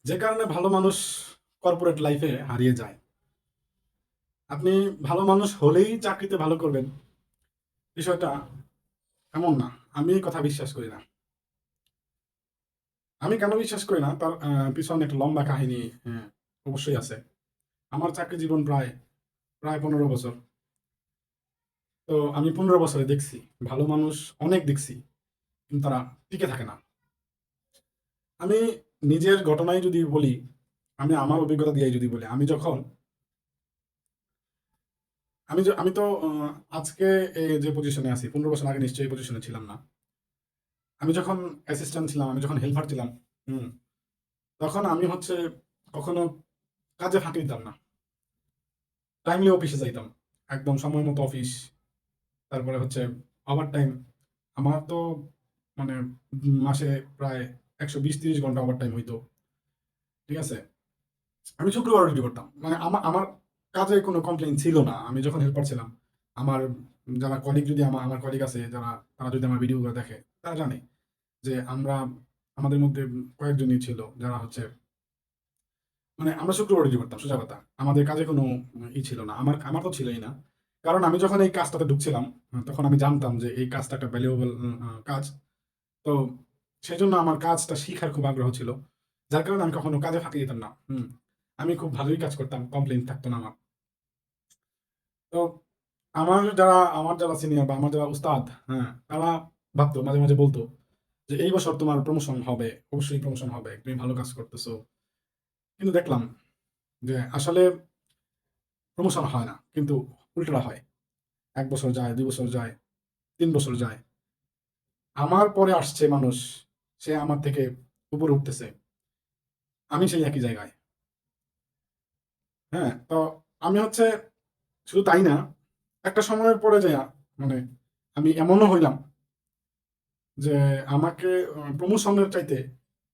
যে কারণে ভালো মানুষ কর্পোরেট লাইফে হারিয়ে যায়। আপনি ভালো মানুষ হলেই চাকরিতে ভালো করবেন, বিষয়টা এমন না। আমি এই কথা বিশ্বাস করি না। আমি কেন বিশ্বাস করি না তার পিছনে একটা লম্বা কাহিনী অবশ্যই আছে। আমার চাকরি জীবন প্রায় প্রায় 15 বছর। তো আমি 15 বছরে দেখছি ভালো মানুষ অনেক দেখছি, কিন্তু তারা টিকে থাকে না। আমি নিজের ঘটনায় যদি বলি, আমি আমার অভিজ্ঞতা দিয়ে যদি বলি, আমি তো আজকে এই যে পজিশনে আছি, 15 বছর আগে নিশ্চয়ই এই পজিশনে ছিলাম না। আমি যখন অ্যাসিস্ট্যান্ট ছিলাম, আমি যখন হেল্পার ছিলাম, হুম, তখন আমি হচ্ছে কখনো কাজে ফাঁকি দিতাম না। টাইমলি অফিসে যাইতাম, একদম সময় মতো অফিস। তারপরে হচ্ছে ওভার টাইম। আমার তো মানে মাসে প্রায় 120-30 ঘন্টা ওভার টাইম হইতো। ঠিক আছে, আমি শুক্রবার ডিউটি করতাম, মানে আমার আমার কাজে কোনো কমপ্লেইন ছিল না। আমি যখন হেল্পার ছিলাম, আমার যারা কলিগ, যদি আমার আমার কলিগ আছে যারা, তারা যদি আমার ভিডিওগুলো দেখে, তারা জানে যে আমাদের মধ্যে কয়েকজনই ছিল যারা হচ্ছে, মানে আমরা শুক্রবার ডিউটি করতাম, সোজা কথা। আমাদের কাজে কোনো ছিল না, আমার আমার তো ছিলই না। কারণ আমি যখন এই কাজটাতে ঢুকছিলাম, তখন আমি জানতাম যে এই কাজটা একটা ভ্যালুয়েবল কাজ। তো সেই জন্য আমার কাজটা শিখার খুব আগ্রহ ছিল, যার কারণে আমি কখনো কাজে ফাঁকি দিতাম না। আমি খুব ভালোই কাজ করতাম, কমপ্লেইন থাকতো না আমার। তো আমার যারা সিনিয়র বা আমার যারা উস্তাদ, তারা ভাবতো, মাঝে মাঝে বলতো যে এই বছর তোমার প্রমোশন হবে, অবশ্যই প্রমোশন হবে, তুমি ভালো কাজ করতেছো। কিন্তু দেখলাম যে আসলে প্রমোশন হয় না, কিন্তু উল্টোটা হয়। 1 বছর যায়, 2 বছর যায়, 3 বছর যায়, আমার পরে আসছে মানুষ, সে আমার থেকে উপরে উঠতেছে, আমি সেই একই জায়গায়। তো আমি হচ্ছে, শুধু তাই না, একটা সময়ের পরে যায়, মানে আমি এমনও হইলাম যে আমাকে প্রমোশনের চাইতে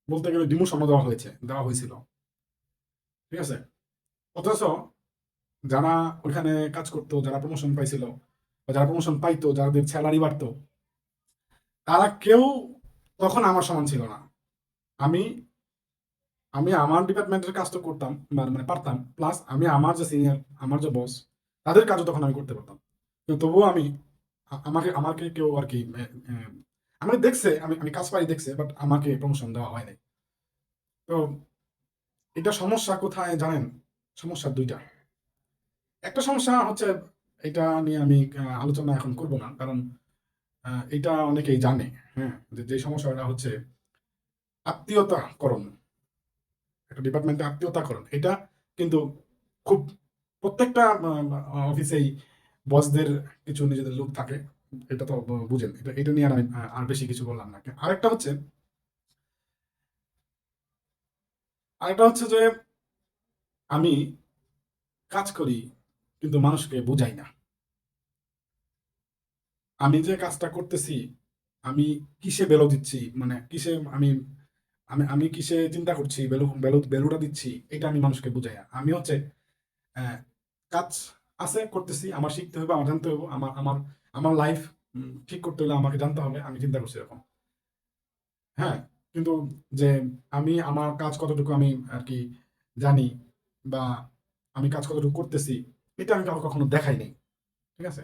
বলতে গেলে ডিমোশনও দেওয়া হয়েছিল। ঠিক আছে, অথচ যারা ওইখানে কাজ করতো, যারা প্রমোশন পাইছিল বা যারা প্রমোশন পাইতো, যাদের স্যালারি বাড়তো, তারা কেউ তখন আমার সমান ছিল না। আমি আমি আমার ডিপার্টমেন্টের কাজ তো করতাম, মানে পারতাম, প্লাস আমি আমার যে সিনিয়র, আমার যে বস, তাদের কাজও তখন আমি করতে পারতাম। কিন্তু তবুও আমি, আমাকে আমাকে কেউ আর কি আমাকে দেখছে, আমি আমি কাজ পাই দেখছে, বাট আমাকে প্রমোশন দেওয়া হয় নাই। তো এটা সমস্যা কোথায় জানেন? সমস্যা দুইটা। একটা সমস্যা হচ্ছে, এটা নিয়ে আমি আলোচনা এখন করব না, কারণ এটা অনেকেই জানে। যে সমস্যাটা হচ্ছে আত্মীয়তাকরণ, একটা ডিপার্টমেন্টে আত্মীয়তাকরণ, এটা কিন্তু খুব, প্রত্যেকটা অফিসেই বসদের কিছু নিজেদের লোক থাকে। এটা তো বুঝেন, এটা এটা নিয়ে আর আমি আর বেশি কিছু বললাম না। আরেকটা হচ্ছে যে আমি কাজ করি, কিন্তু মানুষকে বুঝাই না। আমি যে কাজটা করতেছি, আমি কিসে ভ্যালু দিচ্ছি, মানে কিসে আমি আমি আমি কিসে চিন্তা করছি, ভ্যালুটা দিচ্ছি, এটা আমি মানুষকে বুঝাই না। আমি হচ্ছে আহ, কাজ আছে, করতেছি, আমার শিখতে হবে, আমার জানতে হবে, আমার আমার আমার লাইফ ঠিক করতে হলে আমাকে জানতে হবে, আমি চিন্তা করছি এরকম। হ্যাঁ, কিন্তু যে আমি আমার কাজ কতটুকু আমি আর কি জানি, বা আমি কাজ কতটুকু করতেছি, এটা আমি কাউকে কখনো দেখাই নাই। ঠিক আছে,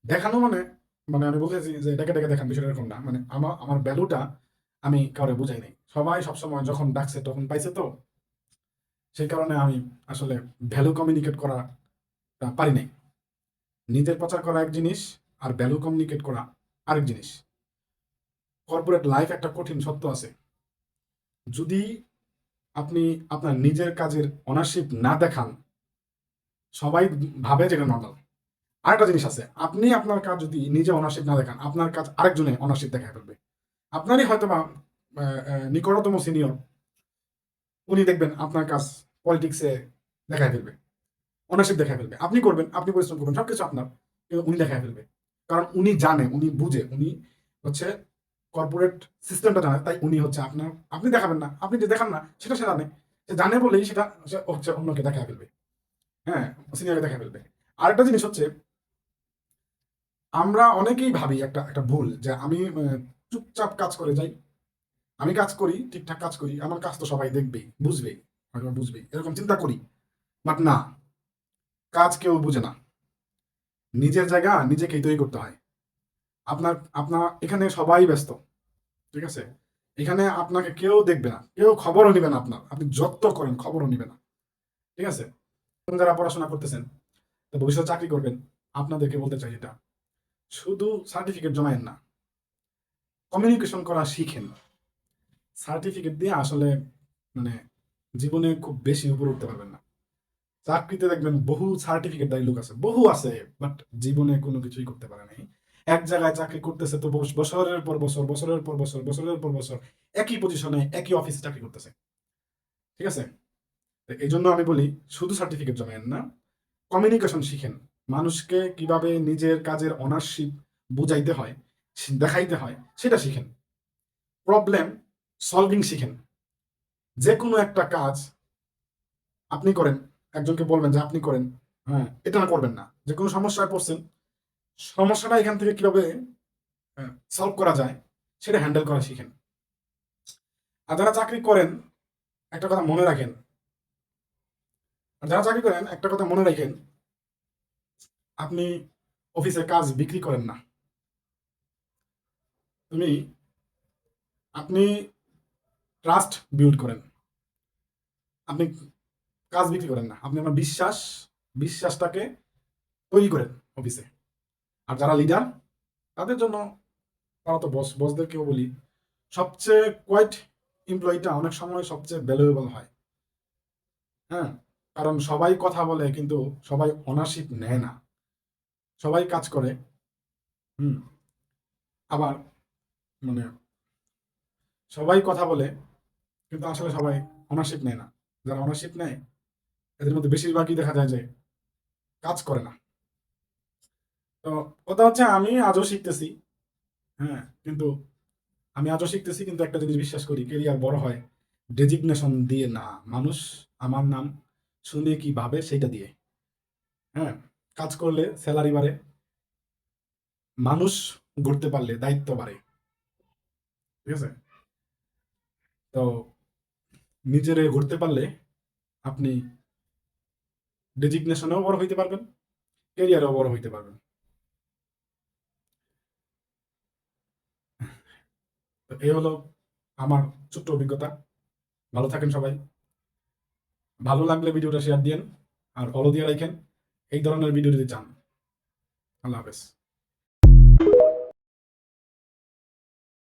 দেখানো মানে, মানে আমি বলতেছি যে ডেকে ডেকে দেখান, বিষয়টা এরকম না। মানে আমার আমার ভ্যালুটা আমি কাউরে বুঝাই নাই। সবাই সবসময় যখন ডাকছে তখন পাইছে, তো সেই কারণে আমি আসলে ভ্যালু কমিউনিকেট করা পারি নাই। নিজের প্রচার করা এক জিনিস, আর ভ্যালু কমিউনিকেট করা আরেক জিনিস। কর্পোরেট লাইফ একটা কঠিন সত্য আছে। যদি আপনি আপনার নিজের কাজের অনারশিপ না দেখান, সবাই ভাবে যে এটা নর্মাল। আরেকটা জিনিস আছে, আপনি আপনার কাজ যদি নিজে অনারশিপ না দেখান, আপনার কাজ আরেকজনে অনারশিপ দেখায় ফেলবে। আপনারই হয়তো বা নিকটতম সিনিয়র, উনি দেখবেন আপনার কাজ পলিটিক্সে দেখায় ফেলবে, অনারশিপ দেখায় ফেলবে। আপনি করবেন, আপনি পরিশ্রম করবেন, সবকিছু আপনার, কিন্তু উনি দেখায় ফেলবে। কারণ উনি জানে, উনি বুঝে, উনি হচ্ছে কর্পোরেট সিস্টেমটা জানে, তাই উনি হচ্ছে আপনার, আপনি দেখাবেন না, আপনি যে দেখান না সেটা সে জানে, সে জানে বলেই সেটা সে হচ্ছে অন্যকে দেখায় ফেলবে। হ্যাঁ, সিনিয়রকে দেখায় ফেলবে। আরেকটা জিনিস হচ্ছে, আমরা অনেকেই ভাবি একটা একটা ভুল, যে আমি চুপচাপ কাজ করে যাই, আমি কাজ করি, ঠিকঠাক কাজ করি, আমার কাজ তো সবাই দেখবেই, বুঝবেই, হয়তো বুঝবে, এরকম চিন্তা করি। বাট না, কাজ কেউ বুঝে না। নিজের জায়গা নিজেকেই তৈরি করতে হয়। আপনার আপনার এখানে সবাই ব্যস্ত, ঠিক আছে? এখানে আপনাকে কেউ দেখবে না, কেউ খবরও নিবে না আপনার। আপনি যত করেন খবরও নিবে না, ঠিক আছে? এখন যারা পড়াশোনা করতেছেন, তো ভবিষ্যতে চাকরি করবেন, আপনাদেরকে বলতে চাই এটা, শুধু সার্টিফিকেট জমায়েন না, কমিউনিকেশন করা শিখেন। সার্টিফিকেট দিয়ে আসলে মানে জীবনে খুব বেশি উপরে উঠতে পারবেন না। চাকরিতে দেখবেন বহু সার্টিফিকেটধারী লোক আছে, বহু আছে, বাট জীবনে কোনো কিছুই করতে পারে নাই। এক জায়গায় চাকরি করতেছে তো বছরের পর বছর, বছরের পর বছর, বছরের পর বছর একই পজিশনে একই অফিসে চাকরি করতেছে, ঠিক আছে? তো এই জন্য আমি বলি, শুধু সার্টিফিকেট জমায়েন না, কমিউনিকেশন শিখেন। মানুষকে কিভাবে নিজের কাজের অনারশিপ বুঝাইতে হয়, দেখাইতে হয়, সেটা শিখেন। প্রবলেম সলভিং শিখেন। যে কোনো একটা কাজ আপনি করেন, একজনকে বলবেন যে আপনি করেন, হ্যাঁ, এটা না করবেন না। যে কোনো সমস্যায় পড়ছেন, সমস্যাটা এখান থেকে কিভাবে সলভ করা যায় সেটা হ্যান্ডেল করা শিখেন। আর যারা চাকরি করেন, একটা কথা মনে রাখেন, আর যারা চাকরি করেন একটা কথা মনে রাখেন, আপনি অফিসের কাজ বিক্রি করেন না। তুমি আপনি ট্রাস্ট বিল্ড করেন। আপনি কাজ বিক্রি করেন না, আপনি আপনার বিশ্বাসটাকে তৈরি করেন অফিসে। আর যারা লিডার, তাদের জন্য, তারা তো বসদেরকেও বলি, সবচেয়ে কোয়াইট এমপ্লয়িটা অনেক সময় সবচেয়ে ভ্যালুয়েবল হয়। হ্যাঁ, কারণ সবাই কথা বলে কিন্তু সবাই ওনারশিপ নেয় না। সবাই কাজ করে, হুম, আবার মানে সবাই কথা বলে কিন্তু আসলে সবাই ওনারশিপ নেয় না। যারা ওনারশিপ নেয় এদের মধ্যে বেশিরভাগই দেখা যায় যে কাজ করে না। তো কথা হচ্ছে, আমি আজও শিখতেছি, হ্যাঁ, কিন্তু আমি আজও শিখতেছি, কিন্তু একটা জিনিস বিশ্বাস করি, কেরিয়ার বড় হয় ডেজিগনেশন দিয়ে না, মানুষ আমার নাম শুনে কি ভাবে সেটা দিয়ে। হ্যাঁ, কাজ করলে স্যালারি বাড়ে, মানুষ গড়তে পারলে দায়িত্ব বাড়ে, ঠিক আছে? তো নিজেরে গড়তে পারলে আপনি ডেজিগনেশনেও বড় হইতে পারবেন, ক্যারিয়ারেও বড় হইতে পারবেন। তো এই হলো আমার ছোট্ট অভিজ্ঞতা। ভালো থাকেন সবাই। ভালো লাগলে ভিডিওটা শেয়ার দিয়েন আর ফলো দিয়ে রাখেন এই ধরনের ভিডিও যদি চান। আল্লাহ হাফেজ।